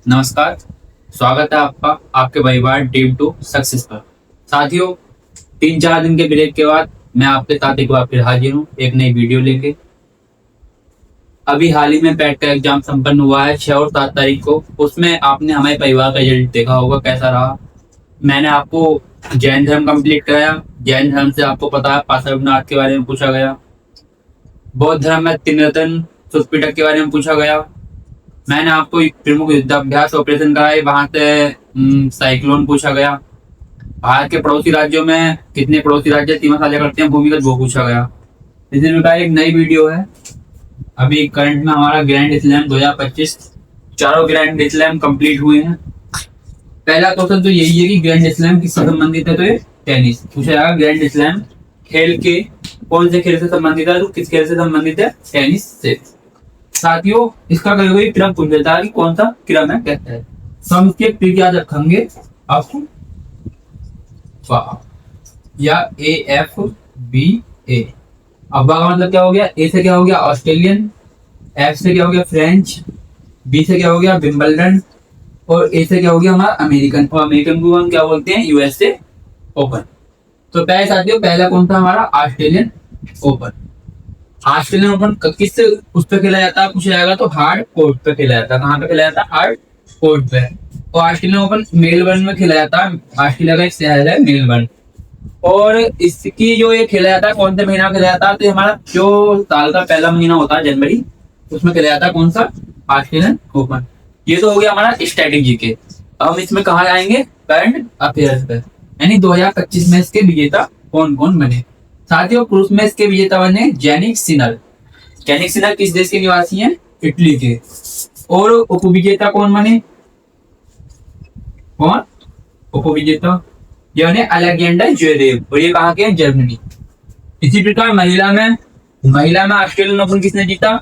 नमस्कार। स्वागत है आपका आपके परिवार ड्रीम टू सक्सेस पर। साथियों, 3-4 दिन के ब्रेक के बाद मैं आपके साथ एक बार फिर हाजिर हूँ एक नई वीडियो लेके। अभी हाल ही में पैट का एग्जाम संपन्न हुआ है 6 और 7 तारीख को। उसमें आपने हमारे परिवार का रिजल्ट देखा होगा कैसा रहा। मैंने आपको जैन धर्म कंप्लीट कराया। जैन धर्म से आपको पता है पार्श्वनाथ के बारे में पूछा गया। बौद्ध धर्म में त्रिनेत्र सुतपिटक के बारे में पूछा गया। मैंने आपको एक प्रमुख युद्धाभ्यास ऑपरेशन कराए, वहां से साइक्लोन पूछा गया। भारत के पड़ोसी राज्यों में कितने पड़ोसी राज्य सीमा साझा करते हैं भूमिगत, वो पूछा गया। इस दिन का एक नई वीडियो है। अभी करंट में हमारा ग्रैंड स्लैम 2025 चारों ग्रैंड स्लैम कंप्लीट हुए हैं। पहला क्वेश्चन तो यही है कि ग्रैंड स्लैम किससे संबंधित है, तो ये टेनिस पूछा जाएगा। ग्रैंड स्लैम खेल के कौन से खेल से संबंधित है, तो किस खेल से संबंधित है, टेनिस से। साथियों, इसका कभी कभी क्रम पूछ लेता है कि कौन सा क्रम है, कहता है। तो हम इसके ट्रिक याद रखेंगे आपको, या AFBA। अब का मतलब क्या हो गया, ए से क्या हो गया ऑस्ट्रेलियन, एफ से क्या हो गया फ्रेंच, बी से क्या हो गया विंबलडन, और ए से क्या हो गया हमारा अमेरिकन। और अमेरिकन को हम क्या बोलते हैं, USA ओपन। तो पहले साथियों, पहला कौन था हमारा ऑस्ट्रेलियन ओपन। ऑस्ट्रेलियन ओपन किससे उस पे खेला जाता है पूछा जाएगा, तो हार्ड कोर्ट पे खेला जाता है। कहाँ पे खेला जाता है, हार्ड कोर्ट पे। और ऑस्ट्रेलियन ओपन मेलबर्न में खेला जाता है। ऑस्ट्रेलिया का एक शहर है मेलबर्न। और इसकी जो ये खेला जाता है, कौन से महीना खेला जाता है, तो हमारा जो साल का पहला महीना होता है जनवरी, उसमें खेला जाता है कौन सा, ऑस्ट्रेलियन ओपन। ये तो हो गया हमारा स्ट्रेटेजी के। अब हम इसमें कहा आएंगे, करंट अफेयर्स पे, यानी 2025 में इसके विजेता कौन कौन बने। साथियों, पुरुष में इसके विजेता बने जैनिक सिनर। जैनिक सिनर किस देश के निवासी हैं, इटली के। और उपविजेता कौन बने, कौन उपविजेता, ये बने अलेक्जेंडर ज्वेरेव, और ये कहाँ के हैं, जर्मनी। इसी प्रकार महिला में ऑस्ट्रेलियन ओपन किसने जीता,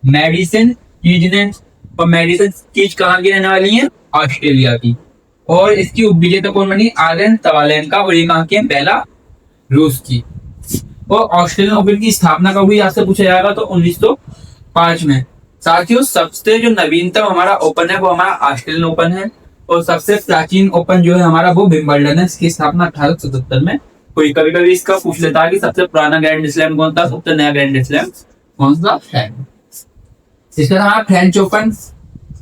मैडिसन कीज ने। और मैडिसन कीज कहाँ की रहने वाली है, ऑस्ट्रेलिया की। और इसकी उपविजेता कौन बनी, आर्यन सवालेंका, और ये कहाँ की है, बेला रूस की। और ऑस्ट्रेलियन ओपन की स्थापना कब हुई, आपसे पूछा जाएगा, तो 1905 में। साथियों, सबसे जो नवीनतम हमारा ओपन है वो हमारा ऑस्ट्रेलियन ओपन है। और सबसे प्राचीन ओपन जो है हमारा वो विंबलडन है। इसकी स्थापना 1877 में हुई। कभी कभी इसका पूछ लेता है कि सबसे पुराना ग्रैंड स्लैम कौन था, सबसे नया ग्रैंड स्लैम कौन सा है। इसका हमारा फ्रेंच ओपन,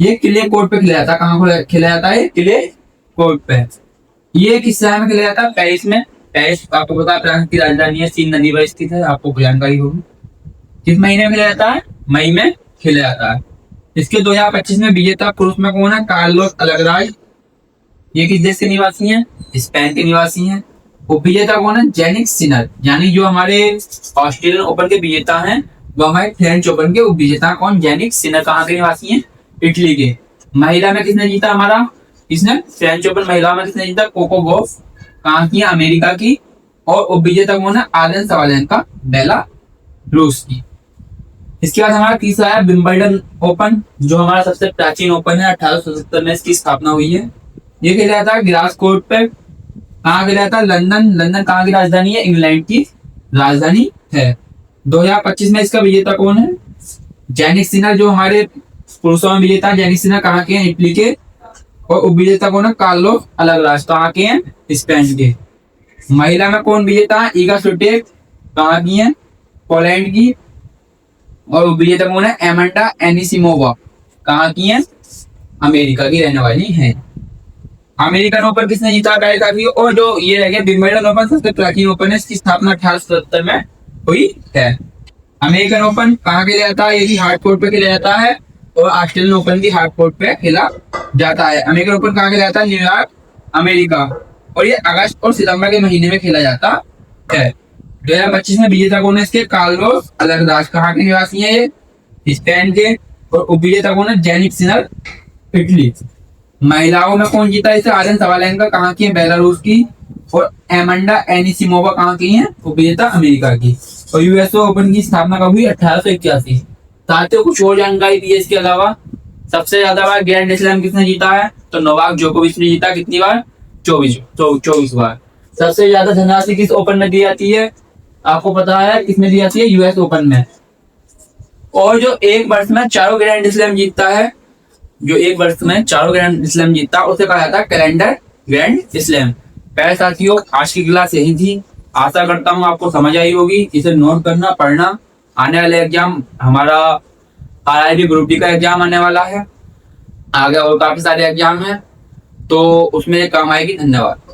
ये किले कोर्ट पे खेला जाता है। कहाँ खेला जाता है, किले कोर्ट पे। ये किस शहर में खेला जाता है, पेरिस में। पेरिस आपको पता है फ्रांस की राजधानी है, सीन नदी पर स्थित है, आपको जानकारी होगी। किस महीने में खेला जाता है, मई में खेला जाता है। इसके 2025 में विजेता पुरुष में कौन है, कार्लोस अल्कराज। ये किस देश के निवासी हैं, स्पेन के निवासी हैं। उपविजेता कौन है, जैनिक सिनर। यानी जो हमारे ऑस्ट्रेलियन ओपन के विजेता हैं वो हमारे फ्रेंच ओपन के उपविजेता कौन, जैनिक सिनर। कहाँ के निवासी हैं, इटली के। महिला में किसने जीता हमारा, किसने, फ्रेंच ओपन। महिला में किसने जीता, कोको गॉफ, कहाँ की, अमेरिका की। और उपविजेता कौन है, आर्यन सवालेंका, बेला रूस की। इसके बाद हमारा तीसरा है विंबलडन ओपन, जो हमारा सबसे प्राचीन ओपन है। 1877 में इसकी स्थापना हुई है। ये खेला जाता है ग्रास कोर्ट पे। कहाँ खेला जाता है, लंदन। लंदन कहाँ की राजधानी है, इंग्लैंड की राजधानी है। 2025 में इसका विजेता कौन है, जैनिक सिनर। जो हमारे पुरुषों में विजेता जैनिक सिनर कहाँ के हैं, इटली के। और उपविजेता कौन है, कार्लोस अल्कराज, कहाँ के हैं, स्पेन के। महिला में कौन विजेता है, ईगा स्विटेक, कहाँ की है, पोलैंड की। और उपविजेता कौन है, एमेंडा एनिसिमोवा, कहाँ की है, अमेरिका की रहने वाली है। अमेरिकन ओपन किसने जीता, और जो ये रह गया विंबलडन ओपन, सबसे प्राचीन ओपन है। इसकी स्थापना 1877 में हुई है। अमेरिकन ओपन कहाँ खेला जाता है, ये भी हार्ड कोर्ट पे खेला जाता है। और ऑस्ट्रेलियन ओपन भी हार्ड कोर्ट पे खेला जाता है। अमेरिकन ओपन कहाँ खेला जाता है, न्यूयॉर्क, अमेरिका। और ये अगस्त और सितंबर के महीने में खेला जाता है। 2025 में विजेता कौन है इसके, कार्लोस अल्कराज, कहाँ के निवासी है ये, स्पेन के। और उपविजेता कौन है, जैनिक सिनर, इटली। महिलाओं में कौन जीता इसे, आर्यन सवालेंका, कहाँ की है, बेलारूस की। और एमेंडा एनिसिमोवा कहाँ की है, उपविजेता अमेरिका की। और यूएसओ ओपन की स्थापना कब हुई, 1881। साथियों, कुछ और जानकारी दी है इसके अलावा। सबसे ज्यादा बार ग्रैंड स्लैम किसने जीता है, तो नोवाक जोकोविच ने जीता। कितनी बार, 24 बार। सबसे ज्यादा धनराशि किस ओपन में दी जाती है, आपको पता है किसमें दी जाती है, यूएस ओपन में। और जो एक वर्ष में चारों ग्रैंड स्लैम जीतता है जो एक वर्ष में चारों ग्रैंड स्लैम जीतता उसे कहा जाता है कैलेंडर ग्रैंड स्लैम। पहले साथियों, आज की क्लास यही थी। आशा करता हूँ आपको समझ आई होगी। इसे नोट करना, पढ़ना। आने वाले एग्जाम हमारा RRB ग्रुप डी का एग्जाम आने वाला है, आगे और काफी सारे एग्जाम है, तो उसमें काम आएगी। धन्यवाद।